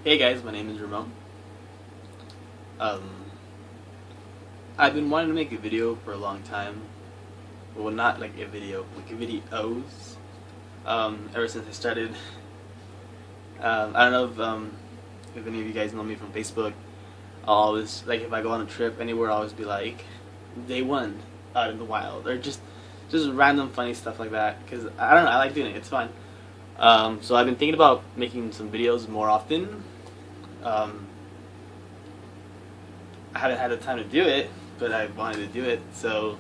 Hey guys, my name is Ramon. I've been wanting to make a video for a long time. Well, not like a video, like videos. Ever since I started. I don't know if any of you guys know me from Facebook. I'll always, like, if I go on a trip anywhere, I'll always be like, day one out in the wild, or just random funny stuff like that. Cause I don't know, I like doing it. It's fun. So I've been thinking about making some videos more often. I haven't had the time to do it, but I wanted to do it, so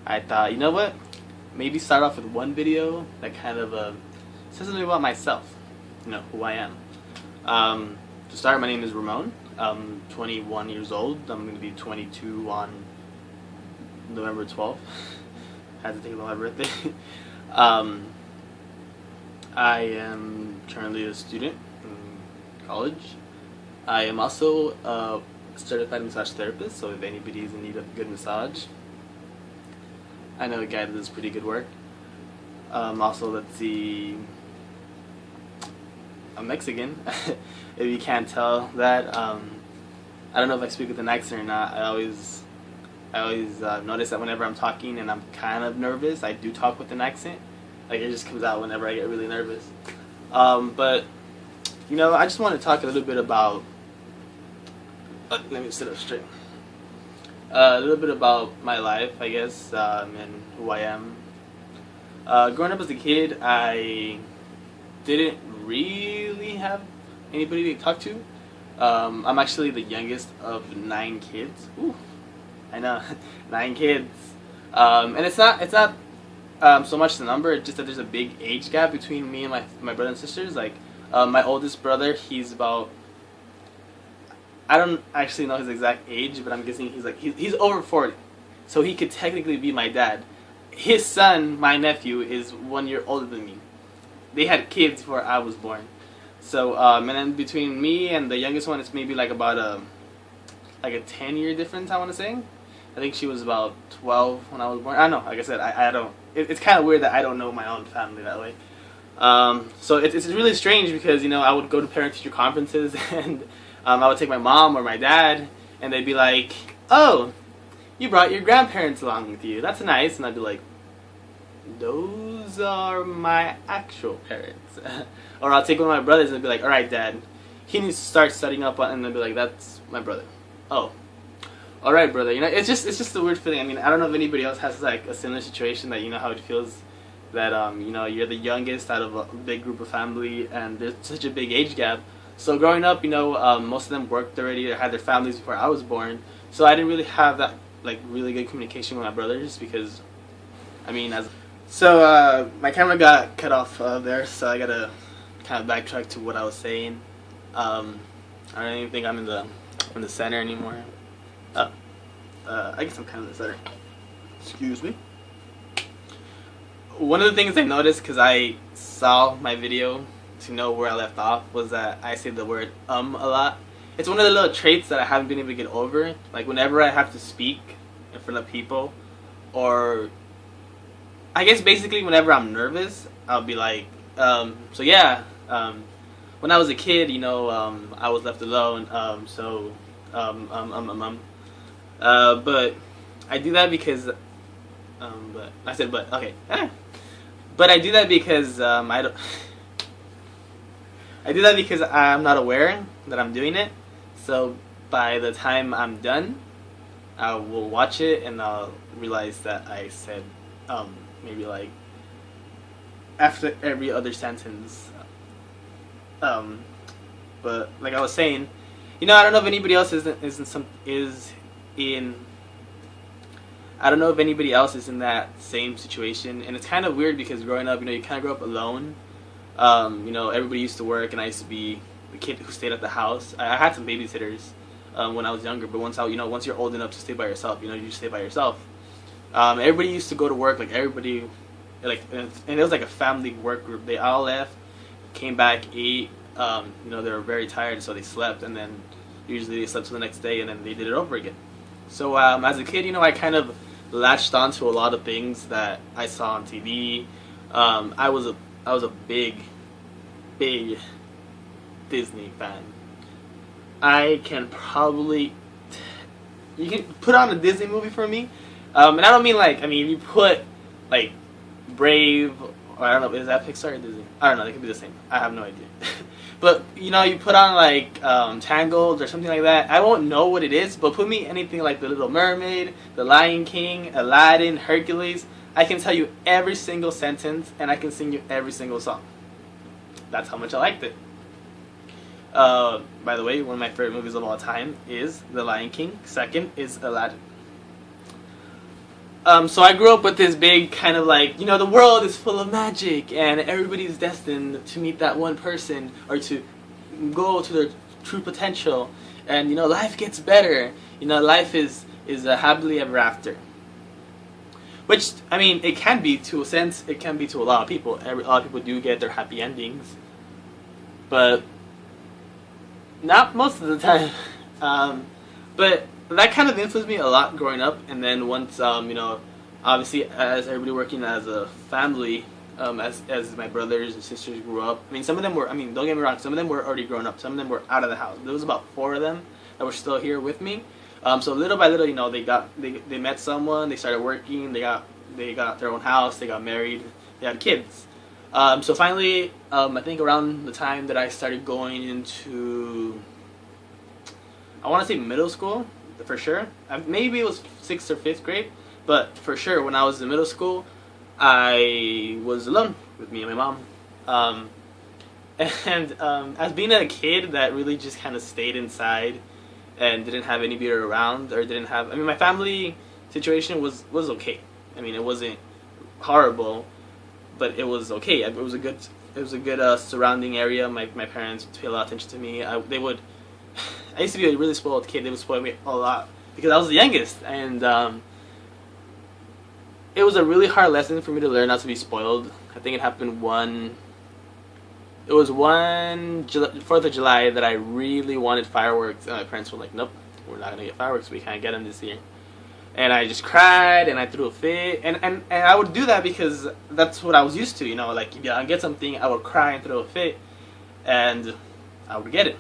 I thought, you know what? Maybe start off with one video that kind of says something about myself, you know, who I am. To start, my name is Ramon. I'm 21 years old. I'm going to be 22 on November 12th. Had to think about my birthday. I am currently a student in college. I am also a certified massage therapist, so if anybody is in need of a good massage, I know a guy that does pretty good work. Also, let's see, I'm Mexican. If you can't tell that, I don't know if I speak with an accent or not. I always notice that whenever I'm talking and I'm kind of nervous, I do talk with an accent. Like, it just comes out whenever I get really nervous. But you know, I just want to talk a little bit about. Let me sit up straight. A little bit about my life, I guess, and who I am. Growing up as a kid, I didn't really have anybody to talk to. I'm actually the youngest of 9 kids. Ooh, I know, 9 kids. And it's not so much the number, it's just that there's a big age gap between me and my brothers and sisters. Like, my oldest brother, he's about, I don't actually know his exact age, but I'm guessing he's over 40, so he could technically be my dad. His son, my nephew, is 1 year older than me. They had kids before I was born. So, and then between me and the youngest one, it's maybe like about a 10-year difference, I want to say. I think she was about 12 when I was born. I don't know, like I said, I don't, it's kind of weird that I don't know my own family that way. So it's really strange because, you know, I would go to parent-teacher conferences and I would take my mom or my dad, and they'd be like, "Oh, you brought your grandparents along with you. That's nice." And I'd be like, "Those are my actual parents." Or I'll take one of my brothers and be like, "All right, Dad, he needs to start studying up on," and they'll be like, "That's my brother." "Oh, all right, brother." You know, it's just a weird feeling. I mean, I don't know if anybody else has like a similar situation, that you know how it feels that you know, you're the youngest out of a big group of family, and there's such a big age gap. So growing up, you know, most of them worked already or had their families before I was born. So I didn't really have that like really good communication with my brothers because, I mean, my camera got cut off there, so I gotta kind of backtrack to what I was saying. I don't even think I'm in the center anymore. I guess I'm kind of in the center. Excuse me. One of the things I noticed, because I saw my video to know where I left off, was that I say the word a lot. It's one of the little traits that I haven't been able to get over. Like, whenever I have to speak in front of people, or I guess basically whenever I'm nervous, I'll be like, so yeah, when I was a kid, you know, I was left alone, but I do that because, but I do that because, I do that because I'm not aware that I'm doing it. So by the time I'm done, I will watch it and I'll realize that I said maybe like after every other sentence. But like I was saying, you know, I don't know if anybody else I don't know if anybody else is in that same situation, and it's kind of weird because growing up, you know, you kind of grow up alone. You know, everybody used to work, and I used to be the kid who stayed at the house. I had some babysitters when I was younger, but once you're old enough to stay by yourself, you know, you just stay by yourself. Everybody used to go to work, like everybody, like, and it was like a family work group. They all left, came back, ate. You know, they were very tired, so they slept, and then usually they slept till the next day, and then they did it over again. So as a kid, you know, I kind of latched onto a lot of things that I saw on TV. I was a big big Disney fan. I can probably you can put on a Disney movie for me, and I don't mean like if you put like Brave, or I don't know, is that Pixar or Disney? I don't know. They could be the same. I have no idea. But you put on like Tangled or something like that. I won't know what it is, but put me anything like The Little Mermaid, The Lion King, Aladdin, Hercules. I can tell you every single sentence, and I can sing you every single song. That's how much I liked it. By the way, one of my favorite movies of all time is The Lion King. Second is Aladdin. So I grew up with this big kind of like, the world is full of magic and everybody's destined to meet that one person or to go to their true potential, and life gets better. Life is a happily ever after. Which, it can be to a sense, it can be to a lot of people. A lot of people do get their happy endings, but not most of the time. But that kind of influenced me a lot growing up, and then once, obviously as everybody working as a family, as my brothers and sisters grew up, some of them were, don't get me wrong, some of them were already grown up, some of them were out of the house. There was about 4 of them that were still here with me. So little by little, they met someone, they started working, they got their own house, they got married, they had kids. So finally, I think around the time that I started going into, I want to say middle school, for sure. Maybe it was 6th or 5th grade, but for sure when I was in middle school, I was alone with me and my mom. As being a kid that really just kind of stayed inside and didn't have anybody around, or didn't have, my family situation was okay. It wasn't horrible, but it was okay. It was a good surrounding area. My parents paid a lot of attention to me. I used to be a really spoiled kid. They would spoil me a lot because I was the youngest, and it was a really hard lesson for me to learn not to be spoiled. I think it happened one 4th of July that I really wanted fireworks, and my parents were like, "Nope, we're not gonna get fireworks. We can't get them this year." And I just cried and I threw a fit, and I would do that because that's what I was used to. Like if I get something, I would cry and throw a fit, and I would get it.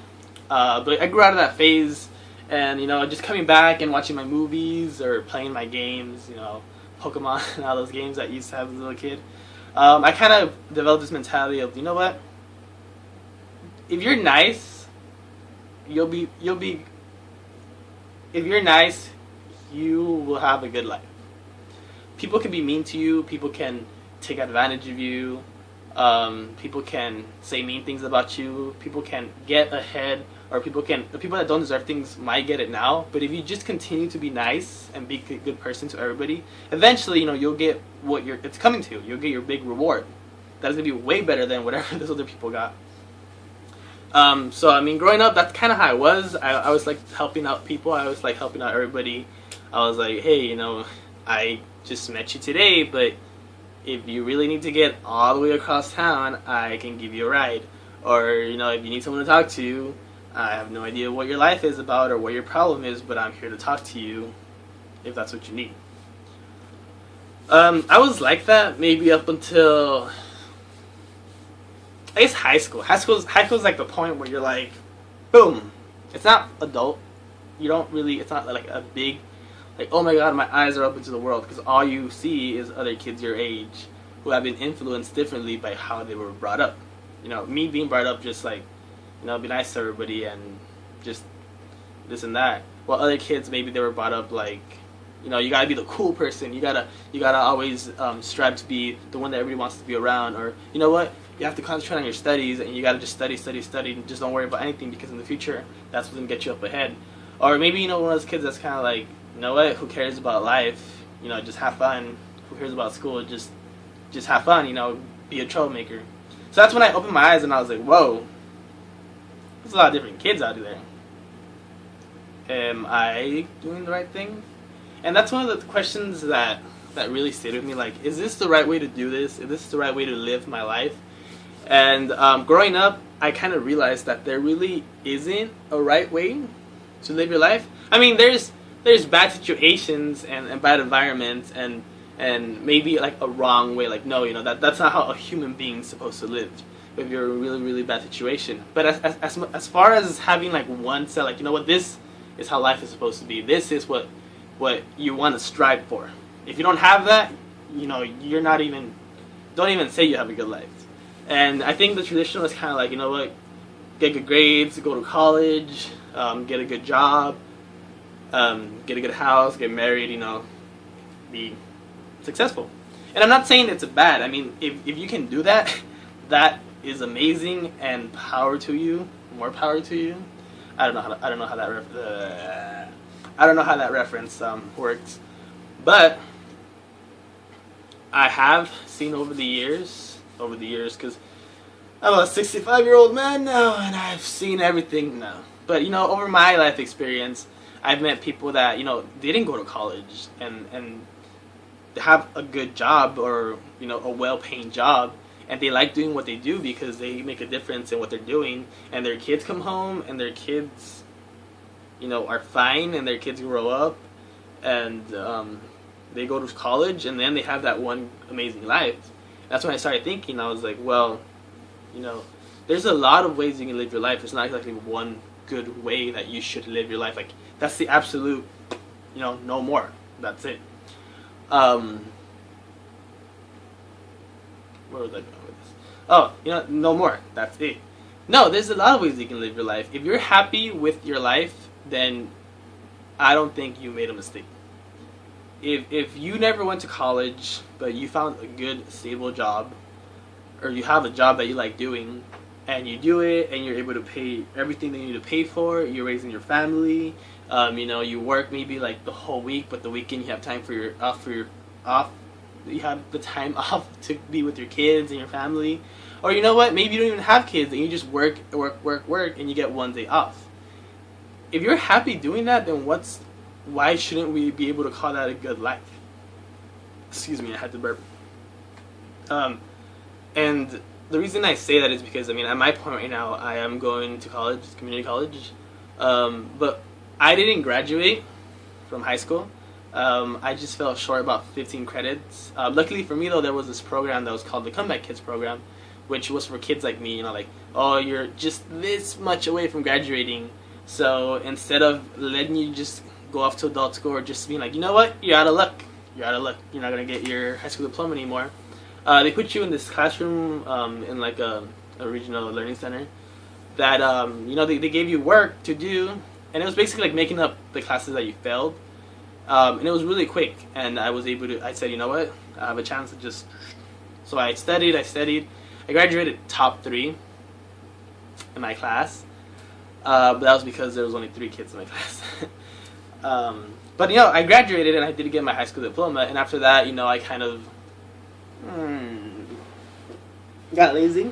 But I grew out of that phase, and just coming back and watching my movies or playing my games, Pokemon and all those games that I used to have as a little kid. I kind of developed this mentality of, what? If you're nice, you'll be. If you're nice, you will have a good life. People can be mean to you. People can take advantage of you. People can say mean things about you. People can get ahead, or the people that don't deserve things might get it now. But if you just continue to be nice and be a good person to everybody, eventually, you'll get what it's coming to. You'll get your big reward. That's gonna be way better than whatever those other people got. So growing up, that's kind of how I was. I was like helping out people. I was like helping out everybody. I was like, hey, I just met you today, but if you really need to get all the way across town, I can give you a ride. Or, if you need someone to talk to, I have no idea what your life is about or what your problem is, but I'm here to talk to you if that's what you need. I was like that maybe up until, I guess, high school. High school is like the point where you're like, boom. It's not adult. It's not like a big, like, oh my god, my eyes are open to the world, because all you see is other kids your age who have been influenced differently by how they were brought up. Me being brought up just like, be nice to everybody and just this and that. While other kids, maybe they were brought up like, you gotta be the cool person. You gotta always strive to be the one that everybody wants to be around. Or, you have to concentrate on your studies, and you gotta just study, and just don't worry about anything, because in the future, that's what's gonna get you up ahead. Or maybe, one of those kids that's kind of like, who cares about life? Just have fun. Who cares about school? Just have fun, be a troublemaker. So that's when I opened my eyes and I was like, whoa, there's a lot of different kids out there. Am I doing the right thing? And that's one of the questions that really stayed with me. Like, is this the right way to do this? Is this the right way to live my life? And growing up, I kind of realized that there really isn't a right way to live your life. There's bad situations and bad environments and and maybe like a wrong way, like no, that's not how a human being's supposed to live if you're in a really really bad situation. But as far as having like one set, like what, this is how life is supposed to be, this is what you want to strive for. If you don't have that, you're not even, don't even say you have a good life. And I think the traditional is kind of like, what, get good grades, go to college, get a good job, get a good house, get married, be successful. And I'm not saying it's bad. I mean, if you can do that, that is amazing, and power to you, more power to you. I don't know how that reference works, but I have seen over the years, because I'm a 65-year-old man now, and I've seen everything now. But over my life experience, I've met people that they didn't go to college and have a good job, or a well-paying job, and they like doing what they do because they make a difference in what they're doing, and their kids come home and their kids are fine, and their kids grow up, and they go to college, and then they have that one amazing life. That's when I started thinking. I was like, well, there's a lot of ways you can live your life. There's not exactly one good way that you should live your life. Like, that's the absolute, no more. That's it. Where was I going with this? Oh, no more. That's it. No, there's a lot of ways you can live your life. If you're happy with your life, then I don't think you made a mistake. If you never went to college, but you found a good, stable job, or you have a job that you like doing, and you do it, and you're able to pay everything that you need to pay for, you're raising your family, you work maybe like the whole week, but the weekend you have time for your you have the time off to be with your kids and your family. Or what, maybe you don't even have kids, and you just work, and you get one day off. If you're happy doing that, then why shouldn't we be able to call that a good life? Excuse me, I had to burp. And the reason I say that is because, at my point right now, I am going to college, community college, but I didn't graduate from high school. I just fell short about 15 credits. Luckily for me, though, there was this program that was called the Comeback Kids program, which was for kids like me, like, oh, you're just this much away from graduating, so instead of letting you just go off to adult school, or just being like, what, you're out of luck, you're not going to get your high school diploma anymore, they put you in this classroom in like a regional learning center that, they gave you work to do, and it was basically like making up the classes that you failed. And it was really quick, and I was able to, I said, what, I have a chance to just, so I studied, I graduated top 3 in my class, but that was because there was only 3 kids in my class. But I graduated, and I did get my high school diploma, and after that, I kind of got lazy,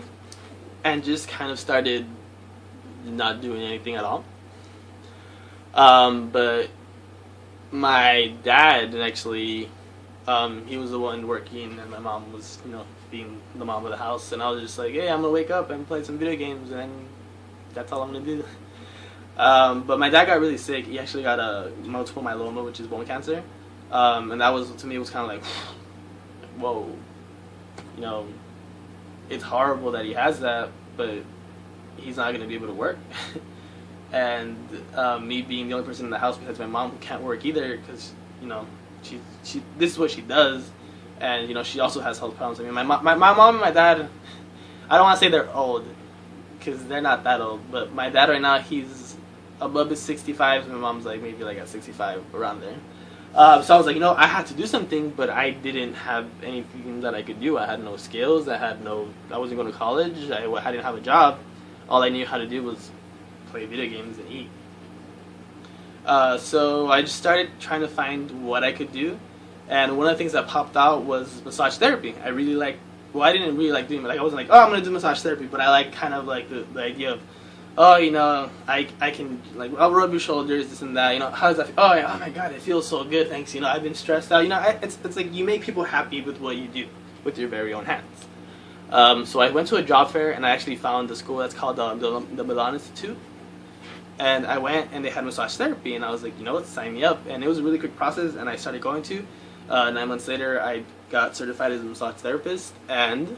and just kind of started not doing anything at all. But my dad actually, he was the one working, and my mom was, being the mom of the house, and I was just like, hey, I'm gonna wake up and play some video games, and that's all I'm gonna do. But my dad got really sick. He actually got a multiple myeloma, which is bone cancer, and that was, to me, was kind of like, whoa, it's horrible that he has that, but he's not gonna be able to work. And me being the only person in the house besides my mom who can't work either, because she this is what she does, and she also has health problems. My mom and my dad, I don't want to say they're old, because they're not that old, but my dad right now, he's above his 65, and my mom's like maybe like at 65, around there. So I was like, I had to do something, but I didn't have anything that I could do. I had no skills. I wasn't going to college. I didn't have a job. All I knew how to do was play video games and eat. So I just started trying to find what I could do, and one of the things that popped out was massage therapy. I really like, well, I didn't really like doing it. Like, I wasn't like, oh, I'm gonna do massage therapy, but I like kind of like the idea of, oh, I can, like, I'll rub your shoulders, this and that. How does that feel? Oh my God, it feels so good. Thanks. I've been stressed out. It's like you make people happy with what you do with your very own hands. So I went to a job fair, and I actually found a school that's called the Milan Institute. And I went, and they had massage therapy, and I was like, sign me up. And it was a really quick process, and I started going to. 9 months later, I got certified as a massage therapist, and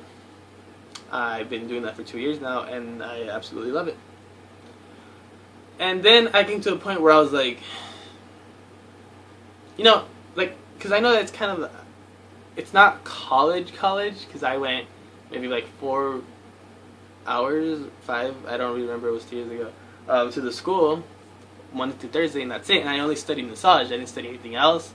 I've been doing that for 2 years now, and I absolutely love it. And then I came to a point where I was like, like, because I know that it's kind of, it's not college, because I went maybe like 4 hours, 5, I don't really remember, it was 2 years ago, to the school, Monday to Thursday, and that's it. And I only studied massage, I didn't study anything else.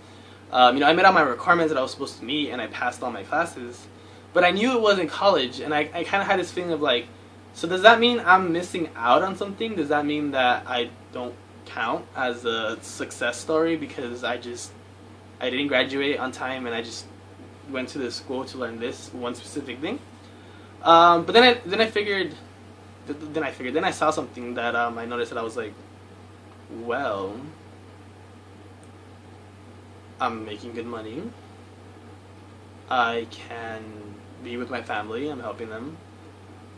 I met all my requirements that I was supposed to meet, and I passed all my classes. But I knew it wasn't college, and I kind of had this feeling of like, so does that mean I'm missing out on something? Does that mean that I don't count as a success story because I didn't graduate on time and I just went to this school to learn this one specific thing? But then I saw something that I noticed that I was like, well, I'm making good money. I can be with my family. I'm helping them.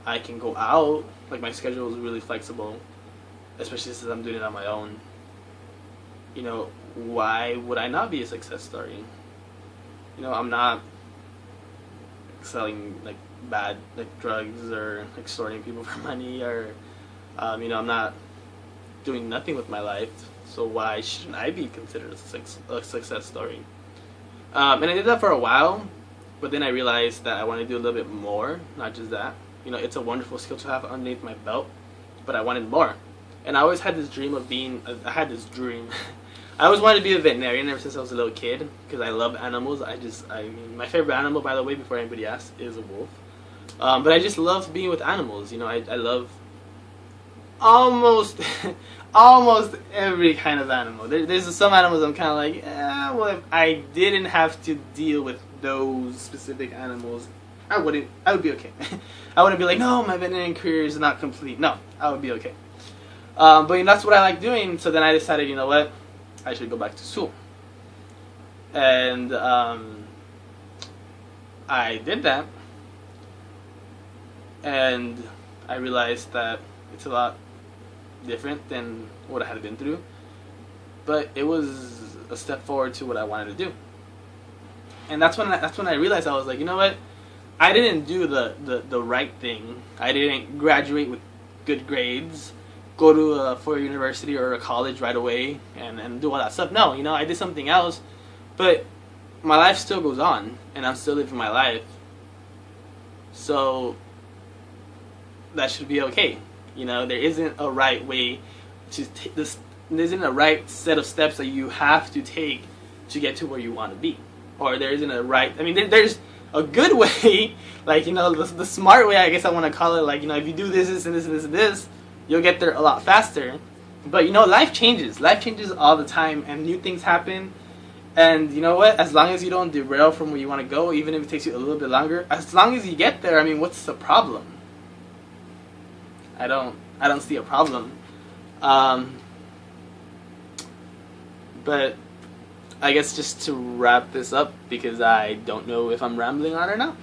I can go out. Like, my schedule is really flexible, especially since I'm doing it on my own. Why would I not be a success story? I'm not selling like bad drugs or extorting people for money, or I'm not doing nothing with my life. So why shouldn't I be considered a success story? And I did that for a while, but then I realized that I want to do a little bit more, not just that. It's a wonderful skill to have underneath my belt, but I wanted more. And I always had this dream of I always wanted to be a veterinarian ever since I was a little kid, because I love animals. My favorite animal, by the way, before anybody asks, is a wolf. But I just love being with animals. I love almost almost every kind of animal. There's some animals I'm kind of like, well, if I didn't have to deal with those specific animals, I would be okay. I wouldn't be like, no, my veterinarian career is not complete. No, I would be okay. But that's what I like doing. So then I decided, you know what, I should go back to school. And I did that. And I realized that it's a lot different than what I had been through. But it was a step forward to what I wanted to do. And that's when I realized, I was like, you know what? I didn't do the right thing. I didn't graduate with good grades, go to a 4-year university or a college right away and do all that stuff. No, I did something else. But my life still goes on, and I'm still living my life. So that should be okay. There isn't a right way to take this. There isn't a right set of steps that you have to take to get to where you want to be. Or there isn't a right, there's a good way, the smart way, I guess I want to call it, if you do this, this, and this, and this, and this, you'll get there a lot faster. But, life changes. Life changes all the time, and new things happen. And you know what? As long as you don't derail from where you want to go, even if it takes you a little bit longer, as long as you get there, what's the problem? I don't see a problem. But I guess just to wrap this up, because I don't know if I'm rambling on or not.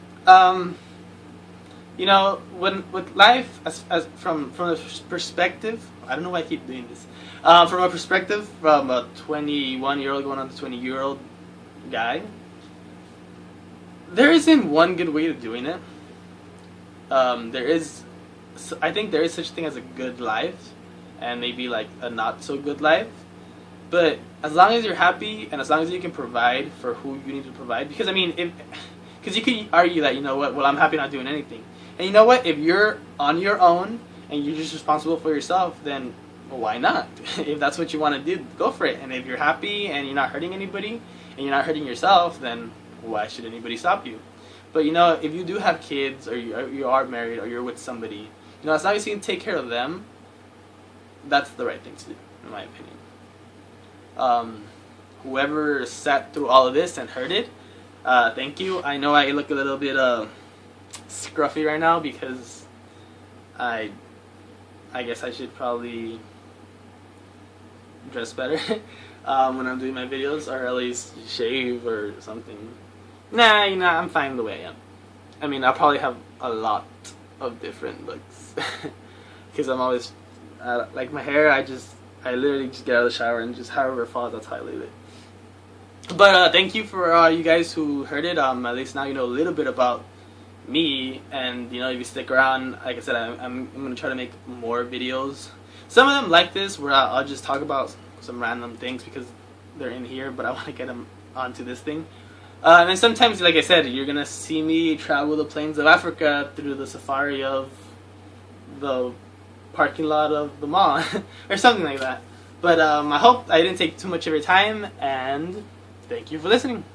When with life, as from a perspective, I don't know why I keep doing this. From a perspective, from a 21-year-old going on to 20-year-old guy, there isn't one good way of doing it. I think there is such a thing as a good life, and maybe like a not so good life. But as long as you're happy, and as long as you can provide for who you need to provide, because because you could argue that, well, I'm happy not doing anything. And you know what? If you're on your own and you're just responsible for yourself, then why not? If that's what you want to do, go for it. And if you're happy and you're not hurting anybody and you're not hurting yourself, then why should anybody stop you? But if you do have kids, or you are married, or you're with somebody, as long as you can take care of them, that's the right thing to do, in my opinion. Whoever sat through all of this and heard it, thank you. I know I look a little bit scruffy right now because I guess I should probably dress better when I'm doing my videos, or at least shave or something. Nah, I'm fine the way I am. I'll probably have a lot of different looks because I'm always like my hair. I literally just get out of the shower and just however it falls, that's how I leave it. But thank you for you guys who heard it. At least now you know a little bit about me, and you know, if you stick around, like I said, I'm gonna try to make more videos. Some of them like this, where I'll just talk about some random things because they're in here, but I want to get them onto this thing. And then sometimes, like I said, you're gonna see me travel the plains of Africa through the safari of the parking lot of the mall, or something like that. But I hope I didn't take too much of your time, and thank you for listening.